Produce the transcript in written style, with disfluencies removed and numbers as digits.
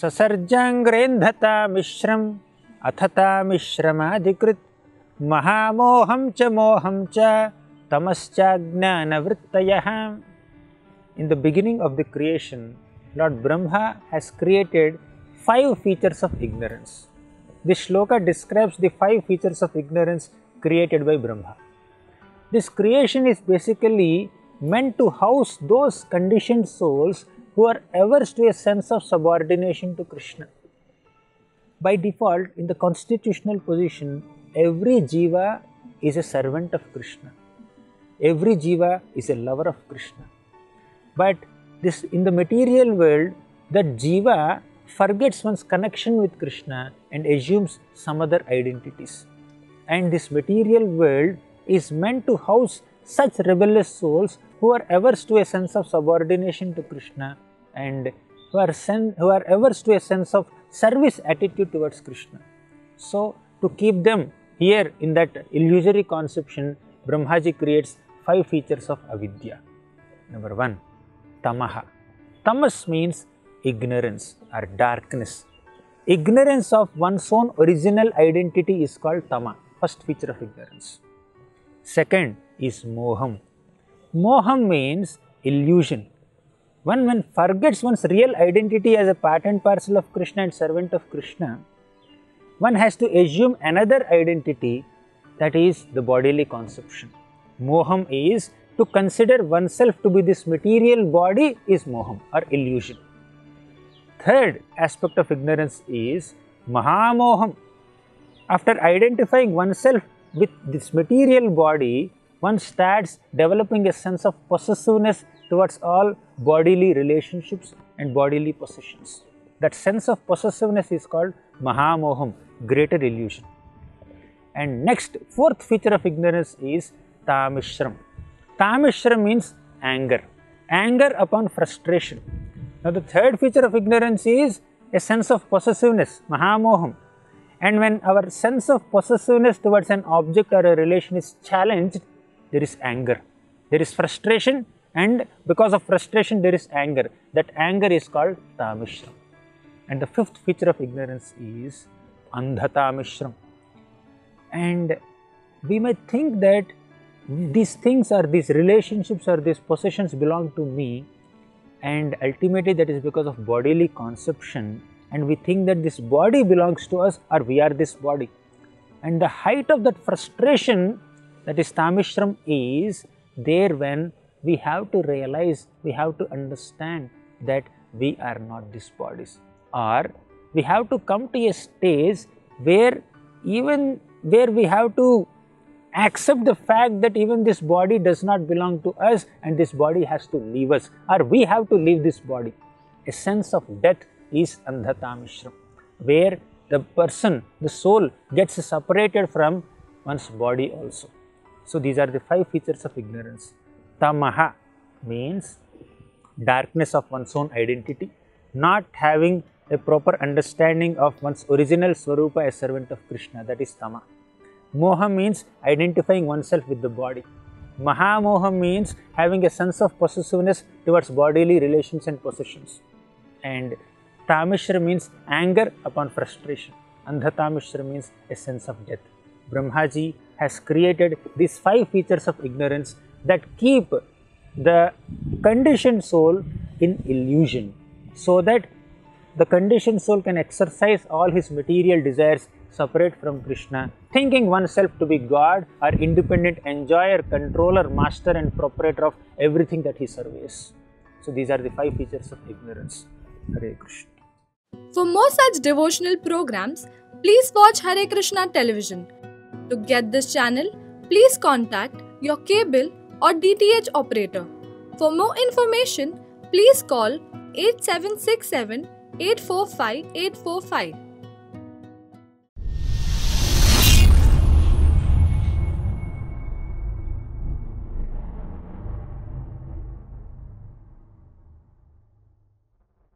ससर्जांग्रेन्धता मिश्रम अथता मिश्रमाधिकृत महामोहं च मोहं च tamaschagnanavrittayah. In the beginning of the creation, Lord Brahma has created 5 features of ignorance. This shloka describes the 5 features of ignorance created by Brahma. This creation is basically meant to house those conditioned souls who are averse to a sense of subordination to Krishna. By default, in the constitutional position, every jiva is a servant of Krishna. Every jiva is a lover of Krishna. But this, in the material world, that jiva forgets one's connection with Krishna and assumes some other identities. And this material world is meant to house such rebellious souls who are averse to a sense of subordination to Krishna and who are averse to a sense of service attitude towards Krishna. So, to keep them here in that illusory conception, Brahmaji creates 5 features of avidya. Number 1, tamaha. Tamas means ignorance or darkness. Ignorance of one's own original identity is called tama, first feature of ignorance. Second is moham. Moham means illusion. One forgets one's real identity as a part and parcel of Krishna and servant of Krishna. One has to assume another identity, that is the bodily conception. Moham is to consider oneself to be this material body is moham or illusion. Third aspect of ignorance is mahamoham. After identifying oneself with this material body, one starts developing a sense of possessiveness towards all bodily relationships and bodily possessions. That sense of possessiveness is called mahamoham, greater illusion. And next, fourth feature of ignorance is tamishram. Tamishram means anger. Anger upon frustration. Now, the third feature of ignorance is a sense of possessiveness, mahamoham. And when our sense of possessiveness towards an object or a relation is challenged, there is anger. There is frustration, and because of frustration, there is anger. That anger is called tamishram. And the fifth feature of ignorance is andhatamishram. And we might think that these things or these relationships or these possessions belong to me, and ultimately that is because of bodily conception, and we think that this body belongs to us or we are this body. And the height of that frustration, that is tamishram, is there when we have to realize, we have to understand that we are not these bodies, or we have to come to a stage where we have to accept the fact that even this body does not belong to us and this body has to leave us, or we have to leave this body. A sense of death is andhatamishram, where the person, the soul, gets separated from one's body also. So, these are the 5 features of ignorance. Tamaha means darkness of one's own identity, not having a proper understanding of one's original Swarupa as servant of Krishna, that is tama. Moha means identifying oneself with the body. Mahamoha means having a sense of possessiveness towards bodily relations and possessions. And tamishra means anger upon frustration. Andhatamishra means a sense of death. Brahmaji has created these 5 features of ignorance that keep the conditioned soul in illusion, so that the conditioned soul can exercise all his material desires separate from Krishna, thinking oneself to be God or independent enjoyer, controller, master and proprietor of everything that he surveys. So these are the 5 features of ignorance. Hare Krishna. For more such devotional programs, please watch Hare Krishna television. To get this channel, please contact your cable or DTH operator. For more information, please call 8767 845 845.